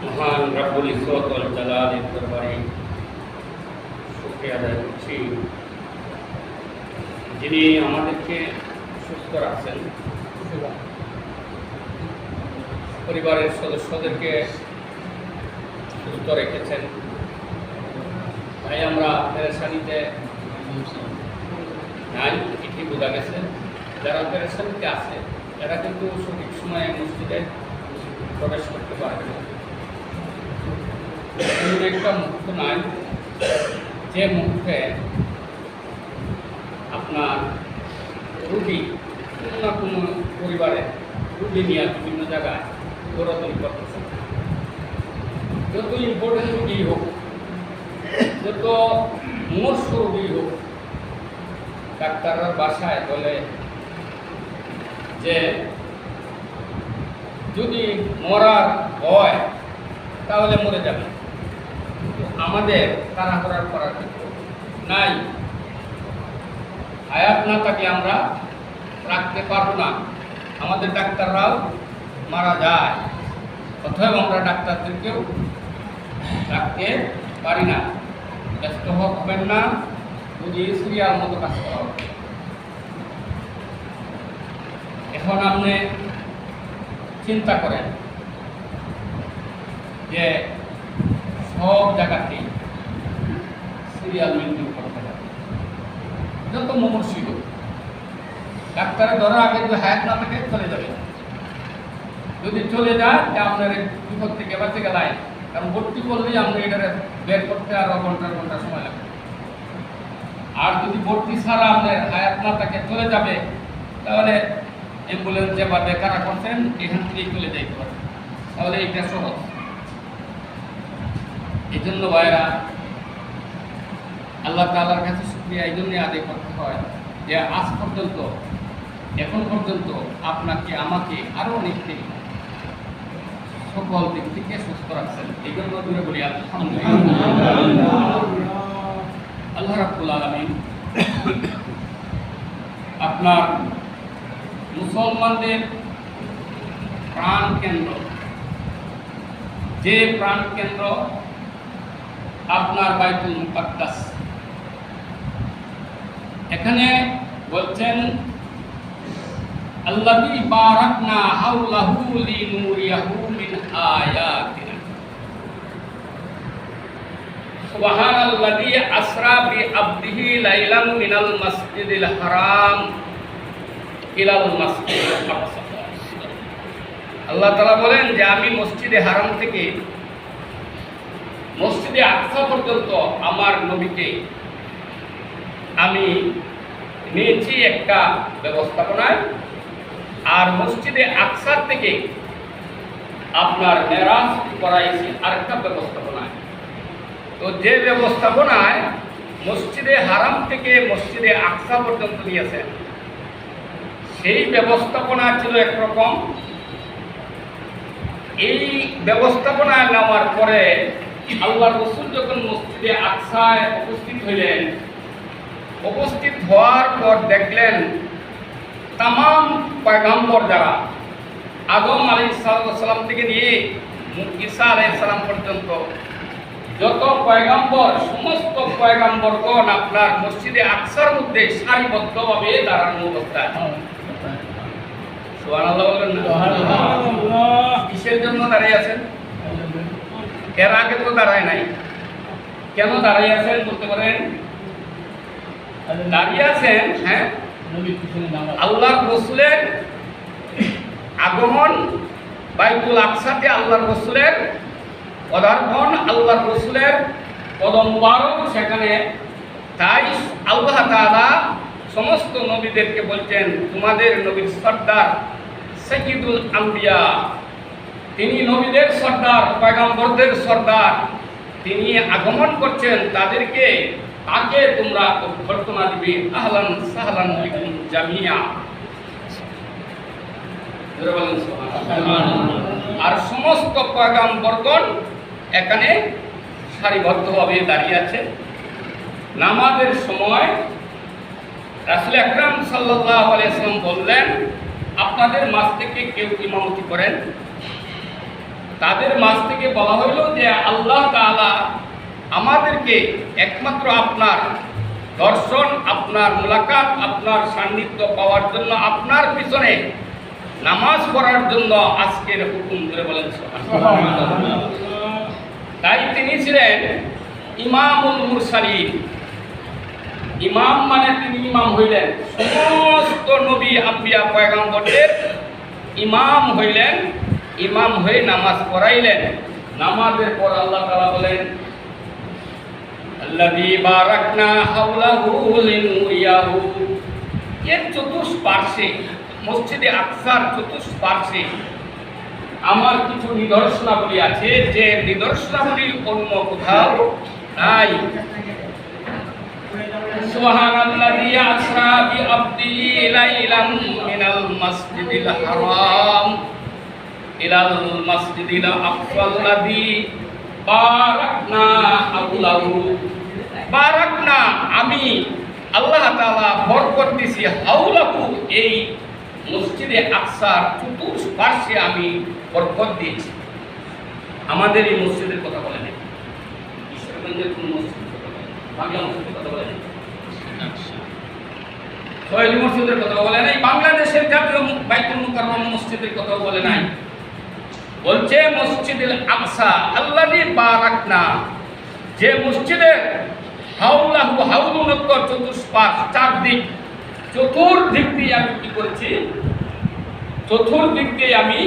মহান রব্বুল ইজ্জত ওয়াল জালালের দরবারে শুকরিয়া আদায় করছি, যিনি আমাদেরকে সুস্থ রাখছেন, পরিবারের সদস্যদেরকে সুস্থ রেখেছেন। তাই আমরা পেরেশানিতে নাই, এটি বোঝা গেছে। যারা পেরেশানিতে আছে এরা কিন্তু সঠিক সময়ে মসজিদে প্রবেশ করতে পারবে না। এমন একটা মুহূর্ত নাই যে মুহূর্তে আপনার রুগী কোনো না কোনো পরিবারে রুগী নিয়ে বিভিন্ন জায়গায় দৌড়াদৌড়ি করতেছে। যত ইম্পর্টেন্ট রুগী হোক, যত মুমূর্ষ রুগী হোক, ডাক্তাররা বাসায় বলে যে যদি মরার হয় তাহলে মরে যাবে। আমাদের তাড়াহুড়া করার কিছু নাই। হায়াত না থাকলে আমরা রাখতে পারবো না। আমাদের ডাক্তাররাও মারা যায়, অথবা আমরা ডাক্তারদেরকেও রাখতে পারি না। ব্যস্ত হবেন না, যদি সিরিয়াল মতো কাজ করা হবে। এখন আপনি চিন্তা করেন যে সব জায়গাতেই সিরিয়াল মেনটেন করতে হবে। যত মুমূর্ষু হোক, ডাক্তারের ধরার আগে যদি হায়াত না থাকে চলে যাবে। যদি চলে যায় যে আপনার বিপদ থেকে বাঁচে গেলায়, কারণ ভর্তি করলেই আমরা এটা বের করতে আরো ঘন্টা সময় লাগবে। আর যদি ভর্তি ছাড়া আপনার হায়াত না থাকে চলে যাবে, তাহলে অ্যাম্বুলেন্সে বা বেকারা করছেন এখান থেকেই চলে যাইতে পারে। তাহলে এইটা সহজ। এই জন্য ভাইরা, আল্লাহ তাআলার কাছে শুকরিয়া এই জন্যই আদায় করতে হয় যে আজ পর্যন্ত, এখন পর্যন্ত আপনাকে আমাকে আরো অনেককে সকল দিক থেকে সুস্থ রাখছেন। এই জন্য দূরে বলি আলহামদুলিল্লাহ। আল্লাহ রাব্বুল আলামিন আপনার মুসলমানদের প্রাণ কেন্দ্র, যে প্রাণ কেন্দ্র আপনার বাইতুল মুকাদ্দাস, এখানে বলছেন আল্লাযী বারাকনা হাওলাহু লিনুরিয়াহু মিন আয়াতিনা। সুবহানাল্লাযী আসরা বিআবদিহি লাইলান মিনাল মাসজিদিল হারাম ইলাল মাসজিদিল আকসা। আল্লাহ তাআলা বলেন যে আমি মসজিদে হারাম থেকে মসজিদে আকসা পর্যন্ত আমার নবীকে আমি নিয়েছি একটা ব্যবস্থাপনায়, আর মসজিদে আকসার থেকে আপনার মেরাজ করাইছি আরেকটা ব্যবস্থাপনায়। তো যে ব্যবস্থাপনায় মসজিদে হারাম থেকে মসজিদে আকসা পর্যন্ত নিয়েছেন, সেই ব্যবস্থাপনা ছিল একরকম। এই ব্যবস্থাপনায় নেওয়ার পরে আল্লাহ রাসূল যখন মসজিদে আকসায় উপস্থিত হইলেন, উপস্থিত হওয়ার পর দেখলেন তামাম পয়গম্বর যারা আদম আলাইহিস সালাম থেকে নিয়ে ঈসা আলাইহিস সালাম পর্যন্ত যত পয়গম্বর, সমস্ত পয়গম্বরগণ আপনার মসজিদে আকসার মধ্যে সারিবদ্ধভাবে দাঁড়ানো অবস্থায়। সুবহানাল্লাহ বলেন না? সুবহানাল্লাহ। কিসের জন্য দাঁড়িয়ে আছেন? এর আগে তো দাঁড়ায় নাই। কেন দাঁড়িয়ে আছেন বলতে পারেন? দাঁড়িয়ে আছেন আল্লাহর রাসূলের আগমন, বাইতুল আকসাতে আল্লাহর রাসূলের পদার্পণ, আল্লাহর রাসূলের কদম মুবারক সেখানে। তাই আল্লাহ তাআলা সমস্ত নবীদেরকে বলছেন তোমাদের নবীর সর্দার সাইয়্যিদুল আম্বিয়া, তিনি নবীদের সর্দার, পয়গম্বরদের সর্দার, তিনি আগমন করছেন। তাদেরকে, তাকে তোমরা অভ্যর্থনা দিবে আহলান সাহলান বিকুম জামিয়া। আর সমস্ত পয়গম্বরগণ এখানে সারিবদ্ধভাবে দাঁড়িয়ে আছে। নামাজের সময় রাসূল আকরাম সাল্লাল্লাহু আলাইহি ওয়াসাল্লাম বললেন আপনাদের মাঝ থেকে কেউ ইমামতি করেন। তাদের মাঝ থেকে বলা হইল যে আল্লাহ তাআলা আমাদেরকে একমাত্র আপনার দর্শন, আপনার মুলাকাত, আপনার সান্নিধ্য পাওয়ার জন্য, আপনার পিছনে নামাজ পড়ার জন্য আজকের হুকুম করে বলেন। তাই তিনি ছিলেন ইমামুল মুরসালিন। ইমাম মানে তিনি ইমাম হইলেন, সমস্ত নবী আম্বিয়া পয়গম্বরদের ইমাম হইলেন। ইমাম হয়ে নামাজ পড়াইলেন। নামাজের পর আল্লাহ তাআলা বলেন, আল্লাযী বারাকনা হাওলাহু লিনুরিয়াহু। এর চতুষ্পার্শ্বে, মসজিদে আকসার চতুষ্পার্শ্বে আমার কিছু নিদর্শনাবলী আছে, যে নিদর্শনাবলী অন্য কোথাও নাই। সুবহানাল্লাযী আসরা বিআবদিহি লাইলাম মিনাল মাসজিদিল হারাম ইলাল মাসজিদিল আকসাল্লাযী বারাকনা হাওলাহু। বারাকনা, আমি আল্লাহ তাআলা বরকত দিয়েছি, হাওলাহু, এই মসজিদে আকসার চতুষ্পার্শ্বে আমি বরকত দিয়েছি। আমাদের এই মসজিদের কথা বলে নেই, ঈশ্বরগঞ্জের কোন মসজিদের কথা বলে, বাংলা মসজিদের কথা বলে নেই, সোহেলি মসজিদের কথা বলে নাই, বাংলাদেশের জাতীয় বাইতুল মুকাররম মসজিদের কথা বলে নাই। বলছে মসজিদুল আকসা আল্লাযী বারাকনা, যে মসজিদের হাওলাহু, হাউলুনত্ব চতুষ্পার্শ্ব, চারদিক, চতুর্দিক দিয়ে আমি কি করেছি? চতুর্দিক দিয়ে আমি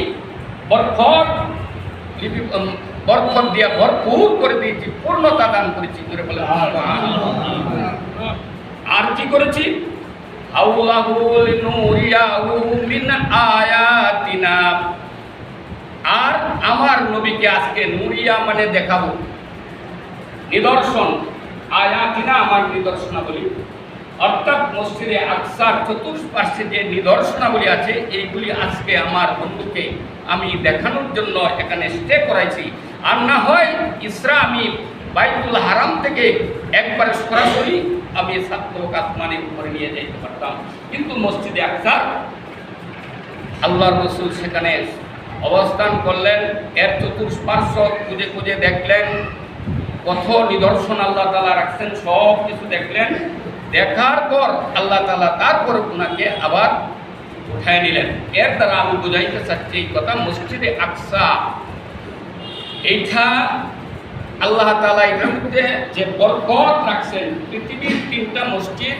বরকত দিয়ে ভরপুর করে দিয়েছি, পূর্ণতা দান করেছি করে বলে। আর কি করেছি? হাওলাহু লিনুরিয়াহু মিন আয়াতিনা। আর আমার নবীকে আজকে নুরিয়া মানে দেখাবো, নিদর্শন, আয়াতিনা আমার নিদর্শনাবলী, অর্থাৎ মসজিদে আকসার চতুষ্পার্শ্বে যে নিদর্শনাবলী আছে, এইগুলি আজকে আমার বন্ধুকে আমি দেখানোর জন্য এখানে স্টে করাইছি। আর না হয় ইসরা আমি বাইতুল হারাম থেকে একবারে সরাসরি আমি সাতলোক আসমানের উপরে নিয়ে যেতে পারতাম, কিন্তু মসজিদে আকসার আল্লাহর রাসূল সেখানে অবস্থান করলেন। এর চতুষ্পার্শ্ব খুঁজে খুঁজে দেখলেন, কত নিদর্শন আল্লাহ তাআলা রাখছেন, সব কিছু দেখলেন। দেখার পর আল্লাহ তাআলা তারপর ওনাকে আবার উঠায় নিলেন। এর দ্বারা আমি বুঝাইতে চাচ্ছি এই কথা, মসজিদে আকসা এইটা আল্লাহ তাআলা এটার মধ্যে যে বরকত রাখছেন, পৃথিবীর তিনটা মসজিদ,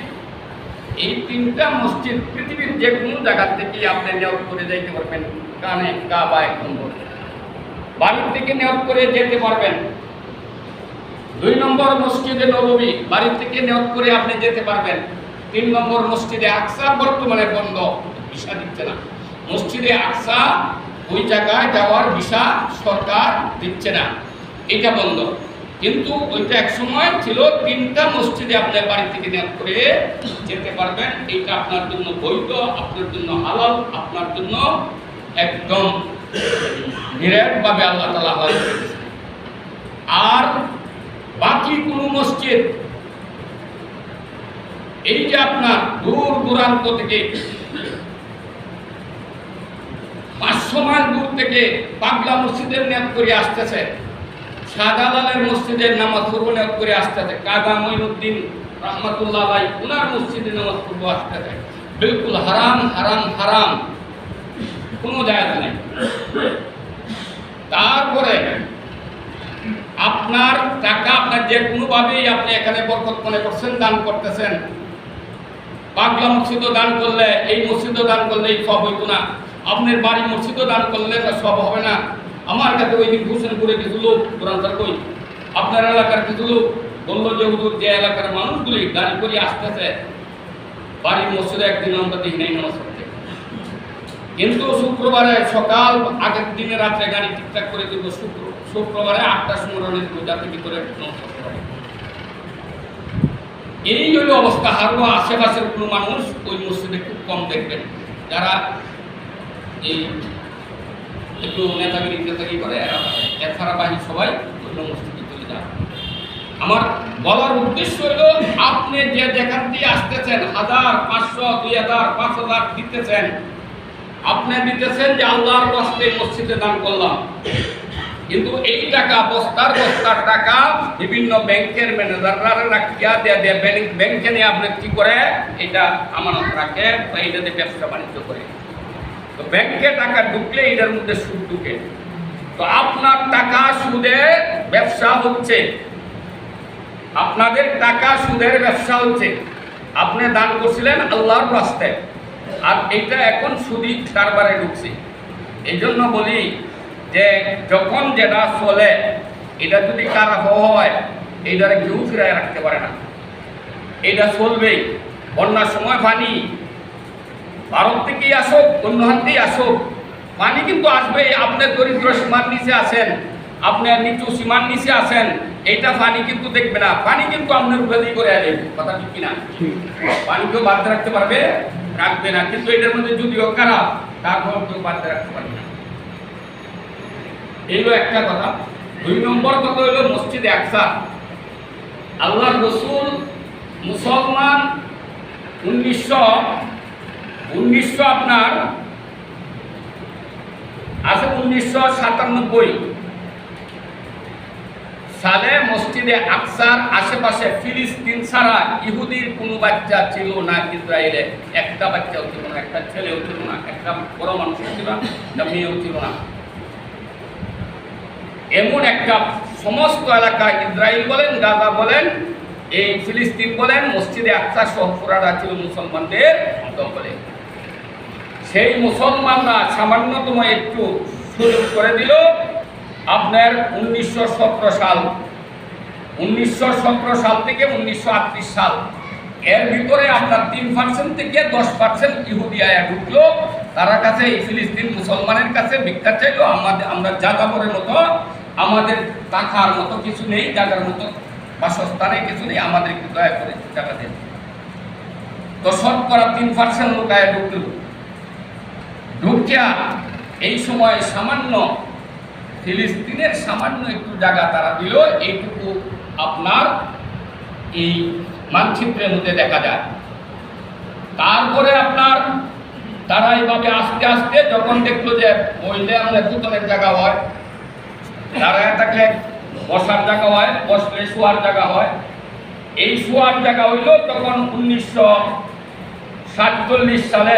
এই তিনটা মসজিদ পৃথিবীর যে কোনো জায়গা থেকে আপনি নিয়ত করে যাইতে পারবেন। কানে কাবা একদম বাড়ির থেকে নিয়ত করে যেতে পারবেন। 2 নম্বর মসজিদে নববী, বাড়ি থেকে নিয়ত করে আপনি যেতে পারবেন। 3 নম্বর মসজিদে আকসা বর্তমানে বন্ধ, ভিসা দিচ্ছে না। মসজিদে আকসা ওই জায়গায় যাওয়ার ভিসা সরকার দিচ্ছে না, এটা বন্ধ। কিন্তু ওইটা এক সময় ছিল, 3টা মসজিদে আপনার বাড়ি থেকে নিয়ত করে যেতে পারবেন। এটা আপনার জন্য বৈধ, আপনার জন্য হালাল, আপনার জন্য একদম নিরাপদভাবে আল্লাহ তাআলা হালাল করেছেন। আর বাকি কোন মসজিদ, এই যে আপনার দূর দূরান্ত থেকে 500 মাইল দূর থেকে পাগলা মসজিদের নিয়ত করে আসতেছে, শাহজালালের মসজিদের নামাজ পড়ব নিয়ত করে আসতেছে, কাজা মঈনুদ্দিন রাহমাতুল্লাহ আলাইহি ওনার মসজিদে নামাজ পড়ব আসতেছে, বিলকুল হারাম হারাম হারাম, কোনো জায়েজ নেই। তারপরে আপনার টাকা আপনার যে কোনোভাবেই আপনি এখানে বরকত মনে করছেন, দান করতেছেন। পাগলা মসজিদও দান করলে, এই মসজিদও দান করলে এই সব হইতো না। আপনার বাড়ি মসজিদও দান করলে সব হবে না। আমার কাছে ওই দিন হোসেনপুরে কিছু লোক, কোরআন কই আপনার এলাকার কিছু লোক বললো যে হুজুর, যে এলাকার মানুষগুলি গাড়ি করে আসতেছে বাড়ির মসজিদে একদিন আমরা দেখি নাই নামাজ পড়তে, কিন্তু শুক্রবারে সকাল আগের দিনে রাত্রে গাড়ি ঠিকঠাক করে দিব, শুক্রবারে 8টার সময় রওনা দিব, যাতে ভিতরে নামাজ পড়তে পারে। এই হলো অবস্থা। আরও আশেপাশের কোনো মানুষ ওই মসজিদে খুব কম দেখবেন, যারা এই একটু নেতাগিরি করে, এছাড়া বাহিনী সবাই ওই মসজিদে চলে যায়। আমার বলার উদ্দেশ্য হলো, আপনি যে যেখান দিয়ে আসতেছেন 1000, 500, 2000, 5000 দিতেছেন, আপনি দিতেছেন যে আল্লাহর রাস্তায় মসজিদে দান করলাম। কিন্তু এই টাকা বস্তার বস্তার টাকা বিভিন্ন ব্যাংকের ম্যানেজাররা রাখিয়া দিয়ে ব্যাংকে নিয়ে আপনি কি করে এটা আমানত রাখে বা এটাতে ব্যবসা বাণিজ্য করে। তো ব্যাংকে টাকা ঢুকলে এটার মধ্যে সুদ ঢুকে। তো আপনার টাকা সুদের ব্যবসা হচ্ছে, আপনাদের টাকা সুদের ব্যবসা হচ্ছে। আপনি দান করছিলেন আল্লাহর রাস্তায়, আর এটা এখন সুদি কারবারে ঢুকছে। এই জন্য বলি যে যখন যেটা চলে এটা যদি খারাপ হয় এইটারে কেউ ফিরায় রাখতে পারে না, এটা চলবেই। বন্যার সময় পানি ভারত থেকেই আসুক অন্য হাতেই আসুক, পানি কিন্তু আসবেই। আপনি দরিদ্র সীমার নিচে আছেন, আপনার নিচু সীমার নিচে আছেন, এইটা পানি কিন্তু দেখবে না, পানি কিন্তু আপনার উপরে করে দেবে। কথা ঠিক কিনা? পানি কেউ বাদ রাখতে পারবে? রাখবে না। কিন্তু এটার মধ্যে যদিও খারাপ তারপর কেউ বাদ রাখতে পারবে না। এইগুলো একটা কথা। 2 নম্বর কথা হলো মসজিদে আকসা। আল্লাহর রসুল মুসলমান 1900 আপনার আছে 1997 সালে মসজিদে আকসার আশেপাশে ফিলিস্তিন ছাড়া ইহুদির কোনো বাচ্চা ছিল না ইসরায়েলে। একটা বাচ্চাও ছিল না, একটা ছেলেও ছিল না, একটা বড় মানুষ ছিল না, একটা মেয়েও ছিল না। এমন একটা সমস্ত এলাকা ইসরায়েল বলেন, গাজা বলেন, এই ফিলিস্তিন বলেন, মসজিদে আকসা শহরাটা ছিল মুসলমানদের দখলে। সেই মুসলমানরা সামান্যতম একটু সুযোগ করে দিল আপনার 1917 সাল। 1917 সাল থেকে 1938 সাল এর ভিতরে আপনার 3% থেকে 10% ইহুদি আয়া ঢুকলো। তারা কাছে এই ফিলিস্তিন মুসলমানের কাছে ভিক্ষা চাইলো। আমরা যাযাবরের মতো, আমাদের টাকার মতো কিছু নেই, জায়গার মতো বাসস্থানে কিছু নেই, আমাদের একটু দয়া করে টাকা দেন। তো শতকরা 3% লোক আয়া ঢুকলো। ঢুকিয়া এই সময় সামান্য ফিলিস্তিনের সামান্য একটু জায়গা তারা দিল। এইটুকু আপনার এই মানচিত্রের মধ্যে দেখা যায়। তারপরে আপনার তারা এইভাবে আস্তে আস্তে যখন দেখলো যে ওইলে আমাদের দুতনের জায়গা হয়, দাঁড়ায় থাকলে বসার জায়গা হয়, বসলে শোয়ার জায়গা হয়, এই শোয়ার জায়গা হইল তখন 1947 সালে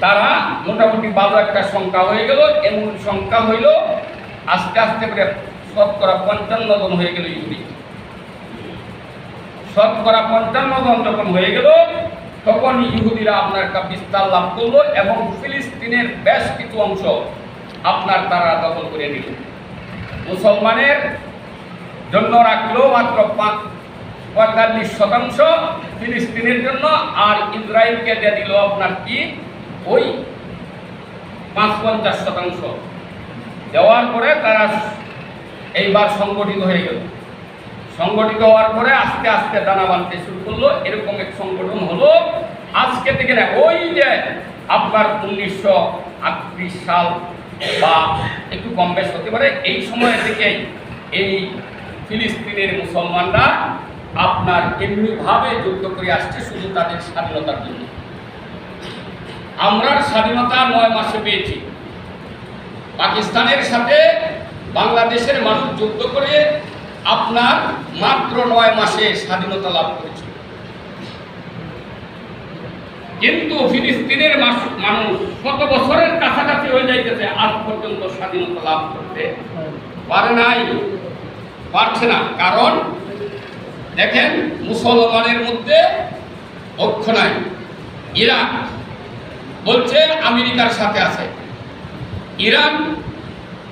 তারা মোটামুটি ভালো একটা সংখ্যা হয়ে গেল। এমন সংখ্যা হইল আস্তে আস্তে করে শতকরা 55 জন হয়ে গেল ইহুদি। শতকরা 55 জন যখন হয়ে গেল তখন ইহুদিরা আপনার একটা বিস্তার লাভ করলো এবং ফিলিস্তিনের বেশ কিছু অংশ আপনার তারা দখল করে নিল। মুসলমানের জন্য রাখলো মাত্র 45%, ফিলিস্তিনের জন্য, আর ইসরায়েলকে দিয়ে দিল আপনার কি ওই 55%। দেওয়ার পরে তারা এইবার সংগঠিত হয়ে গেল। সংগঠিত হওয়ার পরে আস্তে আস্তে দানা বাঁধতে শুরু করলো। এরকম এক সংগঠন হলো আজকে থেকে না, ওই যে আপনার 1938 সাল বা একটু কম বেশ হতে পারে, এই সময় থেকে এই ফিলিস্তিনের মুসলমানরা আপনার এমনিভাবে যুদ্ধ করে আসছে শুধু তাদের স্বাধীনতার জন্য। আমরা স্বাধীনতা 9 মাসে পেয়েছি। পাকিস্তানের সাথে বাংলাদেশের মানুষ যুদ্ধ করে আপনার মাত্র 9 মাসে স্বাধীনতা লাভ করেছে। কিন্তু ফিলিস্তিনের মানুষ কত বছরের কাছাকাছি হয়ে যাইতেছে, আজ পর্যন্ত স্বাধীনতা লাভ করতে পারে নাই, পারছে না। কারণ দেখেন মুসলমানের মধ্যে ঐক্য নাই। ইরাক বলছে আমেরিকার সাথে আছে, ইরান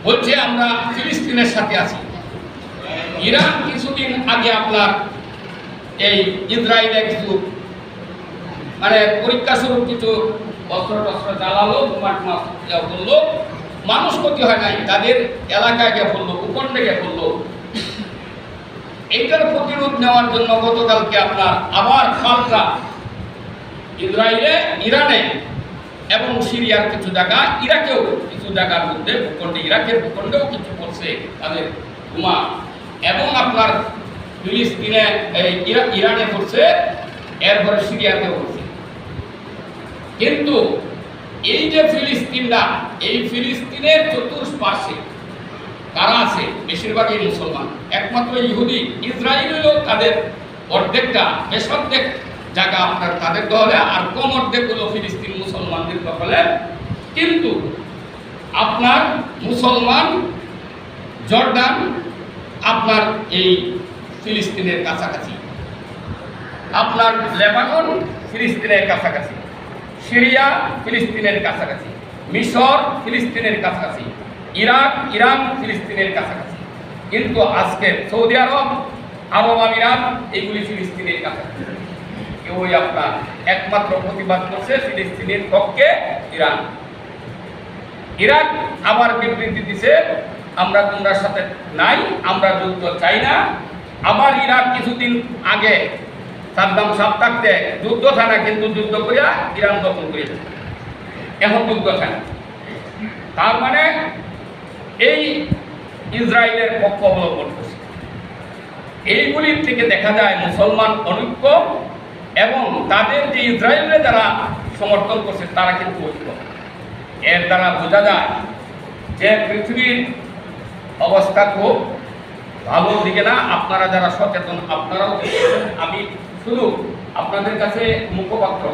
বলছে আমরা ফিলিস্তিনের সাথে আছি। ইরান কিছুদিন আগে আপনার এই ইসরায়েলে কিছু মানে পরীক্ষা স্বরূপ কিছু অস্ত্র টস্ত্র চালালো, বললো, মানুষ ক্ষতি হয় নাই, তাদের এলাকায় গিয়ে পড়লো, ভূখণ্ডে গিয়ে পড়লো। এইটার প্রতিরোধ নেওয়ার জন্য গতকালকে আপনার আবার পাল্টা ইসরায়েলে, ইরানে এবং সিরিয়ার কিছু জায়গা, ইরাকেও কিছু জায়গার মধ্যে ভূখণ্ডে, ইরাকের ভূখণ্ডেও কিছু করছে তাদের বোমা, এবং আপনার ফিলিস্তিনে ইরানে করছে, এরপরে সিরিয়াতেও করছে। কিন্তু এই যে ফিলিস্তিনরা, এই ফিলিস্তিনের চতুর্পাশে কারা আছে? বেশিরভাগই মুসলমান। একমাত্র ইহুদি ইসরায়েলেও তাদের অর্ধেকটা, বেশ অর্ধেক জায়গা আপনার তাদের দখলে, আর কম অর্ধেক হলো ফিলিস্তিন মুসলমানদের দখলে। কিন্তু আপনার মুসলমান জর্ডান আপনার এই ফিলিস্তিনের কাছাকাছি, আপনার লেবানন ফিলিস্তিনের কাছাকাছি, সিরিয়া ফিলিস্তিনের কাছাকাছি, মিশর ফিলিস্তিনের কাছাকাছি, ইরান ফিলিস্তিনের কাছাকাছি। কিন্তু আজকে সৌদি আরব, আরব আমিরাত এগুলি ফিলিস্তিনের কাছাকাছি। কেউই আপনার একমাত্র প্রতিবাদ করছে ফিলিস্তিনের পক্ষে ইরাক আবার বিবৃতি দিছে, আমরা তোমরা সাথে নাই, আমরা যুদ্ধ চাই না। আবার ইরাক কিছুদিন আগে সাদ্দাম সাহেব থাকতে যুদ্ধ থানা, কিন্তু যুদ্ধ করিয়া ইরান দখল করেছে, এখন যুদ্ধ থানা। তার মানে এই ইসরায়েলের পক্ষ অবলম্বন করছে। এইগুলির থেকে দেখা যায় মুসলমান অনৈক্য, এবং তাদের যে ইসরায়েলে যারা সমর্থন করছে তারা কিন্তু ঐক্য। এর দ্বারা বোঝা যায় যে পৃথিবীর অবস্থা খুব ভালো দিকে না। আপনারা যারা সচেতন, আপনারাও আমি শুধু আপনাদের কাছে মুখপাত্র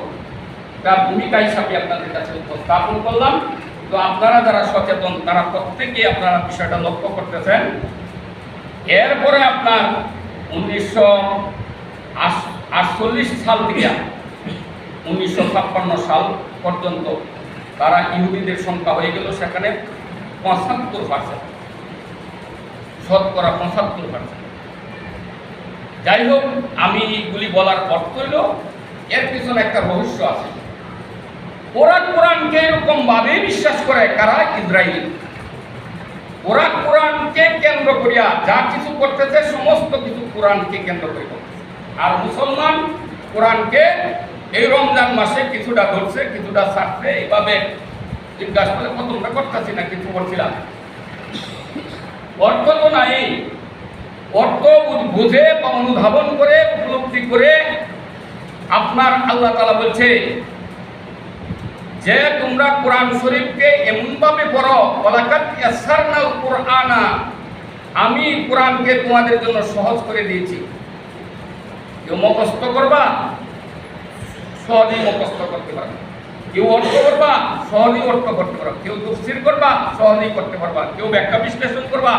তার ভূমিকা হিসাবে আপনাদের কাছে উপস্থাপন করলাম। তো আপনারা যারা সচেতন তারা প্রত্যেকে আপনারা বিষয়টা লক্ষ্য করতেছেন। এরপরে আপনার 1948 সাল থেকে 1956 সাল পর্যন্ত তারা ইহুদিদের সংখ্যা হয়ে গেল সেখানে 75%, শতকরা 75%। যাই হোক, আমি এগুলি বলার অর্থ হইল এর পিছনে একটা রহস্য আছে। ওরা কোরআনকে এরকম ভাবে বিশ্বাস করে কারা? ইসরায়েল। ওরা কোরআনকে কেন্দ্র করিয়া যা কিছু করতেছে সমস্ত কিছু কোরআনকে কেন্দ্র করে করতেছে। আর মুসলমান কোরআনকে এই রমজান মাসে কিছুটা ধরছে, কিছুটা ছাড়ছে। এইভাবে জিজ্ঞাসা করে প্রথমটা করতেছি না, কিছু বলছিলাম। অর্থ তো নাই, অর্থ বুঝে বা অনুধাবন করে উপলব্ধি করে আপনার আল্লাহ তাআলা বলছে যে তোমরা কোরআন শরীফকে এমনভাবে পড়ো, ওয়ালাকাদ ইয়াসসারনাল কুরআনা, আমি কোরআনকে তোমাদের জন্য সহজ করে দিয়েছি। কেউ মুখস্থ করবা, সহজেই মুখস্থ করতে পারবে। কেউ অর্থ করবা, সহজেই অর্থ করতে পারবা। কেউ তাফসীর করবা, সহজেই করতে পারবা। কেউ ব্যাখ্যা বিশ্লেষণ করবা,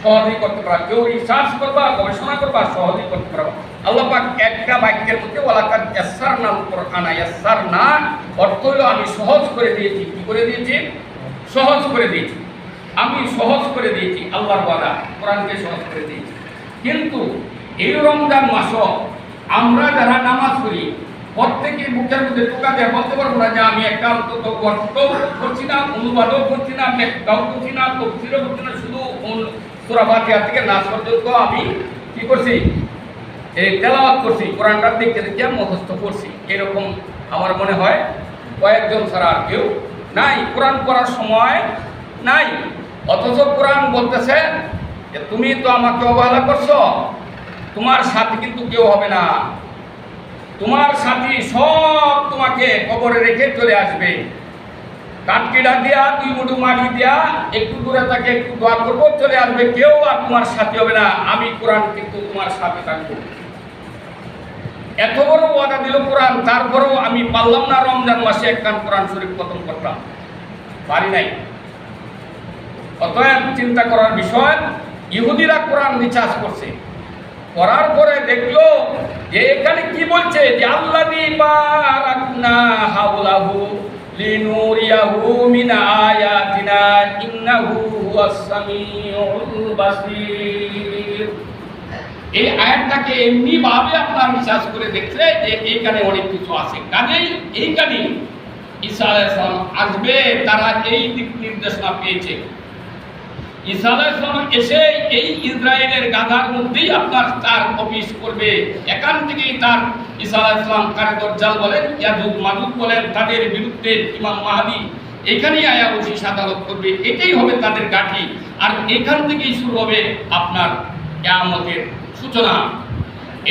সহজেই করতে পারবা। কেউ রিসার্চ করবা, গবেষণা করবা, সহজেই করতে পারবা। আল্লাহ পাক একটা বাক্যের মধ্যে ওয়ালাকাদ ইয়াসসারনাল কুরআনা, ইয়াসসারনা অর্থ হলো আমি সহজ করে দিয়েছি। কি করে দিয়েছি? সহজ করে দিয়েছি। আমি সহজ করে দিয়েছি, আল্লাহর ওয়াদা, কোরআনকে সহজ করে দিয়েছি। কিন্তু এই রমজান মাসও আমরা যারা নামাজ পড়ি প্রত্যেকের মুখের মধ্যে টোকা দিয়ে বলতে পারবো না যে আমি একটা অন্তত গর্ত করছি না, অনুবাদও করছি না, ব্যাখ্যাও করছি না, তফসিরও করছি না, শুধু সূরা ফাতিহা থেকে নাস পর্যন্ত আমি কি করছি? এই তেলাওয়াত করছি, কোরআনটার দিকে দেখে মুখস্থ করছি। এরকম আমার মনে হয় কয়েকজন ছাড়া আর কেউ নাই। কোরআন পড়ার সময় নাই, অথচ কোরআন বলতেছে যে তুমি তো আমাকে অবহেলা করছো, তোমার সাথী কিন্তু কেউ হবে না, তোমার সাথী সব তোমাকে কবরে রেখে চলে আসবে। কাটকিটা দিয়া, দুই মুঠো মাটি দিয়া একটু দূরে তাকে একটু দোয়া করবো, চলে আসবে, কেউ আর তোমার সাথী হবে না। আমি কোরআন কিন্তু তোমার সাথে থাকবো। এত বড় ওয়াদা দিল কোরআন, তারপরেও আমি পারলাম না রমজান মাসে একখান কোরআন শরীফ খতম করতাম, পারি নাই। অতএব চিন্তা করার বিষয়, ইহুদিরা কোরআন রিসার্চ করছে, করার পরে দেখলো যে এখানে কি বলছে যে আল্লাযী বারাকনা হাওলাহু লিনুরিয়াহু মিন আয়াতিনা ইন্নাহু হুয়াস সামিউল বাসীর। এই আয়াতটাকে এমনি ভাবে আপনার বিশ্বাস করে দেখছে যে এইখানে অনেক কিছু আছে। কাজেই এইখানে ঈসা আলাইহিস সালাম আসবে, তারা এই দিক নির্দেশনা পেয়েছে। ঈসা আলাইহিস সালাম এসে এই ইসরায়েলের গাধার মধ্যেই আপনার তার অফিস করবে। এখান থেকেই তার ঈসা আলাইহিস সালাম কারে দজ্জাল বলেন, ইয়াজুজ মাজুজ বলেন, তাদের বিরুদ্ধে ইমাম মাহদী এখানেই আয়া অফিস আদালত করবে। এটাই হবে তাদের গাঠি, আর এখান থেকেই শুরু হবে আপনার কিয়ামতের সূচনা।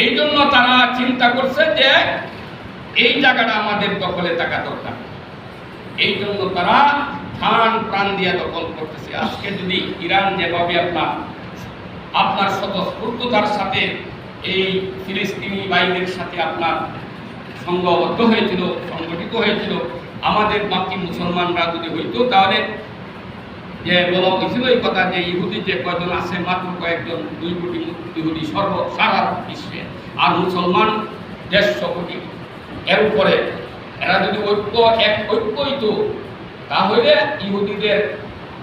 এই জন্য তারা চিন্তা করছে যে এই জায়গাটা আমাদের দখলে থাকা দরকার। এই জন্য তারা প্রাণ প্রাণ দিয়ে দখল করতেছে। আজকে যদি ইরান যেভাবে আপনার স্বতঃস্ফূর্ততার সাথে এই ফিলিস্তিনি বাহিনীর সাথে আপনার সংঘবদ্ধ হয়েছিল, সংগঠিত হয়েছিল, আমাদের বাকি মুসলমানরা যদি হইতো, তাহলে যে বলা হয়েছিল এই কথা যে ইহুদি যে কয়জন আছে মাত্র কয়েকজন, 2 কোটি ইহুদি সারা বিশ্বে, আর মুসলমান 150 কোটি, এর উপরে এরা যদি ঐক্য হইতো, তাহলে ইহুদিদের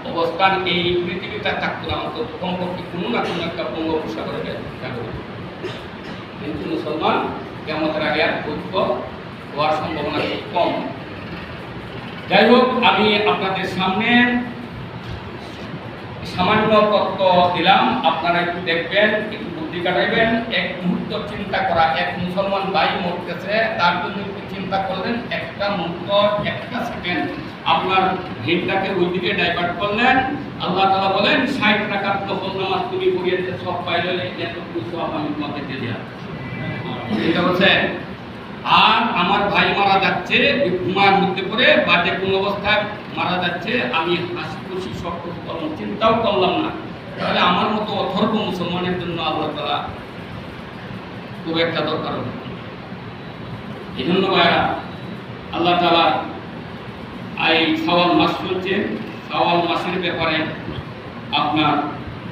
অবস্থান এই পৃথিবীটা থাকতো না, অন্তত কমপক্ষে কোনো না কোনো একটা বঙ্গোপসাগরে থাকবে। কিন্তু মুসলমান কিয়ামতের আগে আর ঐক্য হওয়ার সম্ভাবনা খুব কম। যাই হোক, আমি আপনাদের সামনে সামান্য তত্ত্ব দিলাম, আপনারা একটু দেখবেন, একটু বুদ্ধি কাটাইবেন। এক মুহূর্ত চিন্তা করা, এক মুসলমান ভাই মরতেছে, তার জন্য একটু চিন্তা করলেন, একটা মুহূর্ত, একটা সেকেন্ড আপনার ভিড়টাকে ওইদিকে ডাইভার্ট করলেন। আল্লাহ তাআলা বলেন 60 রাকাত নফল নামাজ তুমি পড়িয়েছে, সব পাইলে এতটুকু সব আমি তোমাকে দিয়ে দিলাম। এটা বলছে, আর আমার ভাই মারা যাচ্ছে ঘুমার মধ্যে পড়ে বা যে কোনো অবস্থায় মারা যাচ্ছে, আমি হাসি খুশি সব কিছু করলাম, চিন্তাও করলাম না, তাহলে আমার মতো অথর্ব মুসলমানের জন্য আল্লাহ তাআলা খুব একটা দরকার হবে। এই জন্য ভাইরা, আল্লাহ তাআলা এই শাওয়াল মাস চলছে, শাওয়াল মাসের ব্যাপারে আপনার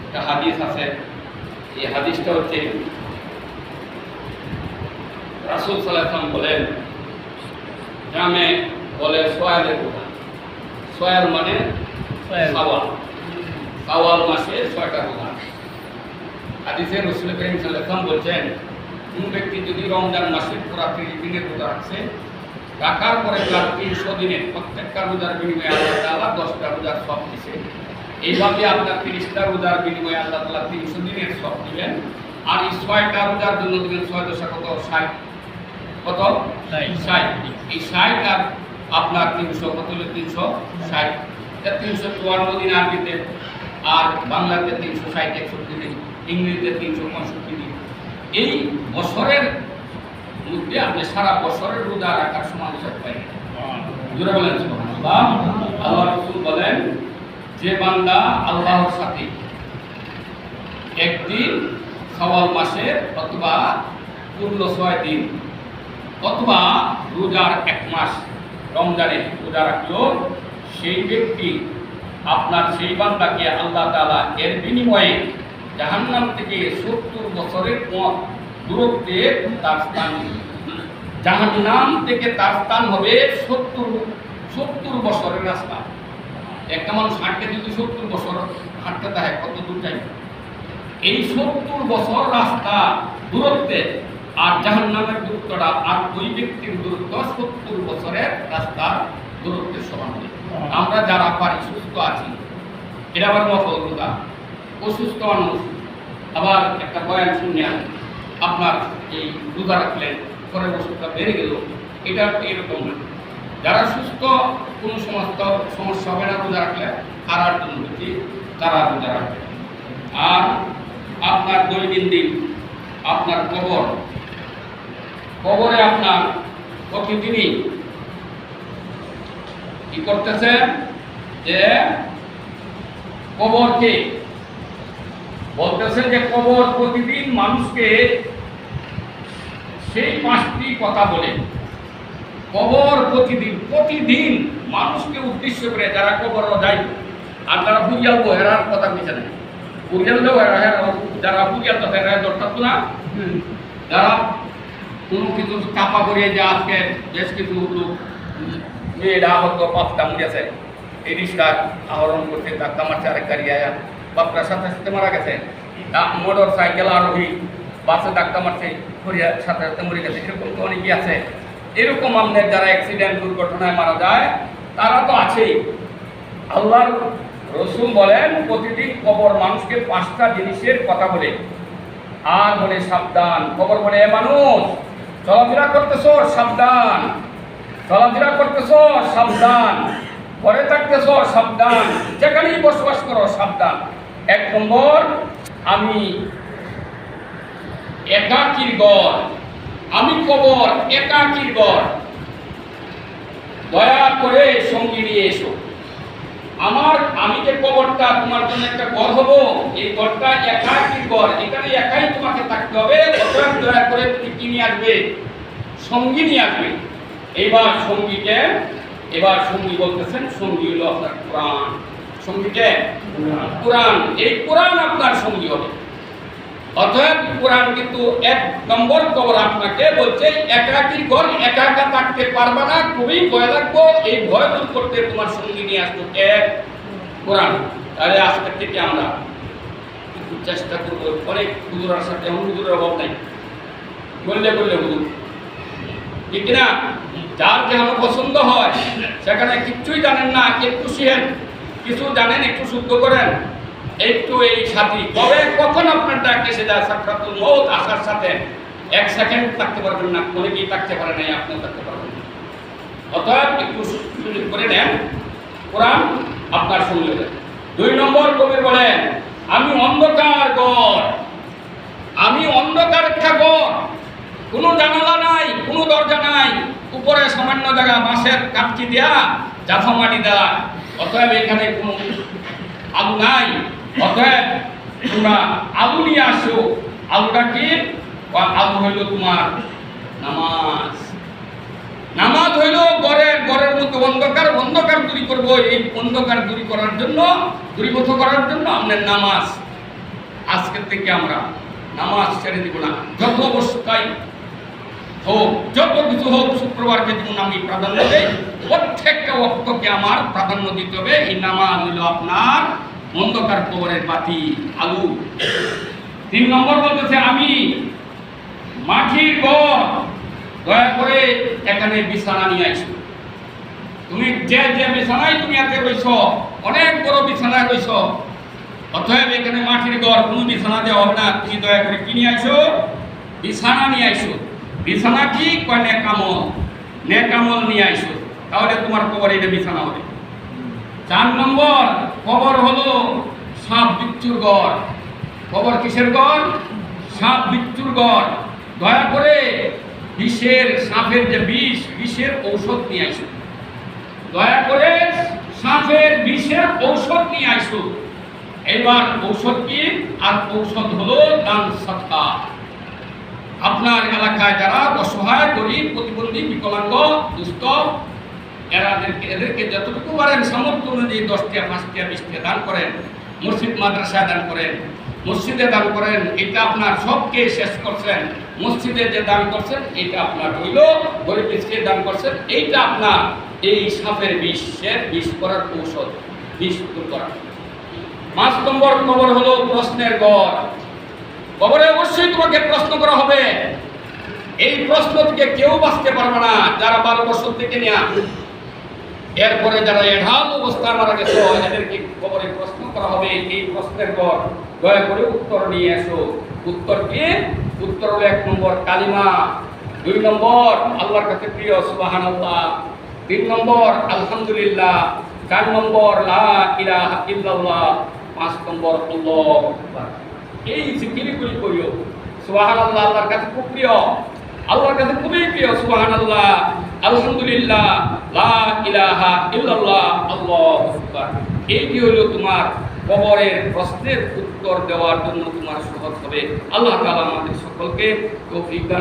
একটা হাদিস আছে। এই হাদিসটা হচ্ছে রাসূল সাল্লাল্লাহু আলাইহি ওয়াসাল্লাম বলেন, গ্রামে বলে সোয়ালের রোজা। সোয়াল মানে শাওয়াল, শাওয়াল মাসে 6টা রোজা। হাদিসে রাসূল করিম সাল্লাল্লাহু আলাইহি ওয়াসাল্লাম বলছেন, কোন ব্যক্তি যদি রমজান মাসের পুরা 30 দিনের রোজা রাখছে, রাখার পরে তার 300 দিনের প্রত্যেকটা রোজার বিনিময়ে আল্লাহ তাআলা 10টা রোজার সব দিয়েছে। এইভাবে আপনার 30টা রোজার বিনিময়ে আল্লাহ তাআলা 300 দিনের সব দিবেন। আর এই 6টা রোজার জন্য দিবেন 6 দশা কত, 60, কত 60। এই 60 আর আপনার 300 কত হলো, 360। এটা 354 দিন আরবিতে, আর বাংলাতে 360, 61 দিন, ইংরেজিতে 365 দিন। এই বছরের মধ্যে আপনি সারা বছরের রোজা রাখার সমান হিসাব পাইবেন। জোরে বলেন সুবহানাল্লাহ। আল্লাহ রাসূল বলেন, যে বান্দা আল্লাহর সাথে একদিন শাওয়াল মাসের অথবা পূর্ণ 6 দিন অথবা রোজার 1 মাস রমজানে রোজা রাখলো, সেই ব্যক্তি আপনার সেই বান্দাকে আল্লাহ তাআলা এর বিনিময়ে জাহান্নাম থেকে 70 বছরের পথ দূরত্বে তার স্থান, জাহান্নাম থেকে তার স্থান হবে 70 বছরের রাস্তা। একটা মানুষ হাঁটতে যদি 70 বছর হাঁটতে থাকে, কত দূর যাবে? এই 70 বছর রাস্তা দূরত্বে, আর জাহান্নামের দূরত্বটা আর ওই ব্যক্তির দূরত্ব 70 বছরের রাস্তার দূরত্বের সমান। আমরা যারা পারি, সুস্থ আছি, এটা আবার নফল রোজা, অসুস্থ মানুষ আবার একটা বয়ান শুনে আপনার এই রোজা রাখলেন, পরে ওষুধটা বেড়ে গেল, এটা এরকম না। যারা সুস্থ, কোনো সমস্যা হবে না রোজা রাখলে, তারার জন্য হচ্ছে তারা রোজা রাখবে। আর আপনার দৈনন্দিন আপনার কবরে আপনার প্রতিদিনই কি করতেছে, যে কবরকে বলতেছে যে কবর প্রতিদিন মানুষকে সেই 5টি কথা বলে। কবর প্রতিদিন মানুষকে উদ্দেশ্য করে, যারা কবর যায় আর যারা বুঝিয়াল এরার কথা কিছু নেই, বুঝিয়ালেও যারা বুঝিয়াল এরা দরকার না, যারা কোনো কিছু চাপা করিয়ে যে আজকে বেশ কিছু লোক মেয়েরা হয়তো পাপটা মরেছে, এই রিক্সা আহরণ করছে, ধাক্কা মারছে আরেক গাড়ি আয়া, বাপটার সাথে সাথে মারা গেছে, মোটর সাইকেল আরোহী বাসে ধাক্কা মারছে, সাথে সাথে মরে গেছে, এরকম তো অনেকেই আছে। এরকম আমাদের যারা অ্যাক্সিডেন্ট দুর্ঘটনায় মারা যায়, তারা তো আছেই। আল্লাহর রাসূল বলেন, প্রতিদিন কবর মানুষকে 5টা জিনিসের কথা বলে, আর বলে সাবধান। কবর বলে, এ মানুষ, চলাফেরা করতেছো সাবধান, চলাফেরা করতেছো সাবধান, ঘরে থাকতেছো সাবধান, যেখানেই বসবাস করো সাবধান। 1 নম্বর, আমি একাকীর ঘর, আমি কবর একাকীর ঘর, দয়া করে সঙ্গী নিয়ে এসো। আমি যে কবরটা তোমার জন্য একটা ঘর হবো, এই ঘরটা একাকী ঘর, এখানে একাই তোমাকে থাকতে হবে। অতএব দয়া করে তুমি কি নিয়ে আসবে? সঙ্গী নিয়ে আসবে। এবার সঙ্গী বলতেছেন, সঙ্গী হলো আপনার কোরআন। সঙ্গীকে কোরআন, এই কোরআন আপনার সঙ্গী হবে। অতএব কোরআন কিন্তু 1 নম্বর কবর আপনাকে বলছে একাকী ঘর, একা একা থাকতে পারবা না, খুবই ভয় লাগবে। এই ভয় দূর করতে তোমার সঙ্গী নিয়ে আসতো কোরআন। তাহলে আজকে থেকে আমরা একটু চেষ্টা করবো, অনেক হুজুরের সাথে, এমন হুজুরের অভাব নাই, বললে হুজুর, ঠিক না? যার যেমন পছন্দ হয়, সেখানে কিচ্ছুই জানেন না, একটু শিখেন, কিছু জানেন একটু শুদ্ধ করেন, একটু এই সাথী কবে কখন আপনার ডাক এসে যায়, সাকরাতুল মউত আসার সাথে 1 সেকেন্ড থাকতে পারবেন না, অনেকেই থাকতে পারে নাই, আপনিও থাকতে পারবেন না। অতএব একটু সুযোগ করে নেন, কোরআন আপনার সঙ্গে হবে। 2 নম্বর কবি বলেন, আমি অন্ধকার ঘর, আমি অন্ধকার একটা ঘর, কোনো জানালা নাই, কোনো দরজা নাই, উপরে সামান্য জায়গা বাঁশের কাঠি দেয়া, জাফা মাটি দেওয়া। অতএব এখানে কোনো আলো নাই। অতএব তোমরা আলো নিয়ে আসো। আলোটা কি? আলো হইল তোমার নামাজ। নামাজ হইল ঘরের মধ্যে অন্ধকার দূরী করবো। এই অন্ধকার দূরীভূত করার জন্য আমাদের নামাজ। আজকের থেকে আমরা নামাজ ছেড়ে দিব না। যত অবস্থায় হোক, যত কিছু হোক, শুক্রবারকে যেমন আমি প্রাধান্য দেই, প্রত্যেকটা ওয়াক্তকে আমার প্রাধান্য দিতে হবে। এই নামাজ হইল আপনার অন্ধকার কবরের বাতি, আলু। 3 নম্বর বলতেছে, আমি মাটির ঘর, দয়া করে এখানে বিছানা নিয়ে আসো। তুমি যে বিছানায় তুমি এতে রইছ, অনেক বড় বিছানায় রইছ। অতএব এখানে মাটির ঘর, কোনো বিছানা দেওয়া হবে না। তুমি দয়া করে কি নিয়ে আসো? বিছানা নিয়ে আসো। বিছানা কি? কয় নেকামল নিয়ে আসো, তাহলে তোমার কবর এটা বিছানা হবে। 4 নম্বর কবর হলো সাপ বিচ্ছুর ঘর। কবর কিসের ঘর? সাপ বিচ্ছুর ঘর। দয়া করে সাপের যে বিষের ঔষধ নিয়ে আসো। দয়া করে সাপের বিষের ঔষধ নিয়ে আসো। এবার ঔষধ কি? আর ঔষধ হলো দান সদকা। আপনার এলাকায় যারা অসহায়, গরিব, প্রতিবন্ধী, বিকলাঙ্গ, দুস্থ, এদেরকে যতটুকু পারেন সামর্থ্য অনুযায়ী 10টা, 5টা, 20টা দান করেন। মসজিদ মাদ্রাসায় দান করেন, মসজিদে দান করেন। এটা আপনার সবকে শেষ করছেন। মসজিদে যে দান করছেন এটা আপনার হইল, গরিব মিসকিনকে দান করছেন এইটা আপনার এই সাপের বিষ করার ঔষধ, বিষ দূর করা। 5 নম্বর কবর হলো প্রশ্নের ঘর। কবরে অবশ্যই তোমাকে প্রশ্ন করা হবে। এই প্রশ্ন থেকে কেউ বাঁচতে পারবে না, যারা 12 বছর থেকে নেয়া। এরপরে যারা এঢাল অবস্থায় মারা গেছে, এদেরকে কবরে প্রশ্ন করা হবে। এই প্রশ্নের পর দয়া করে উত্তর নিয়ে এসো। উত্তর কি? উত্তর হলো 1 নম্বর কালিমা, 2 নম্বর আল্লাহর কাছে প্রিয় সুবহানাল্লাহ, 3 নম্বর আলহামদুলিল্লাহ, 4 নম্বর লা ইলাহা ইল্লাল্লাহ, 5 নম্বর আল্লাহু আকবার। এই জিকিরগুলি করিও। সুবহানাল্লাহ আল্লাহর কাছে খুব প্রিয়, আল্লাহর কাছে খুবই প্রিয়। সুবহানাল্লাহ, আলহামদুলিল্লাহ, লা ইলাহা ইল্লাল্লাহ, আল্লাহু আকবার। এইটি হলো তোমার কবরের প্রশ্নের উত্তর দেওয়ার জন্য তোমার সহজ হবে। আল্লাহ তাআলা আমাদের সকলকে তৌফিক দান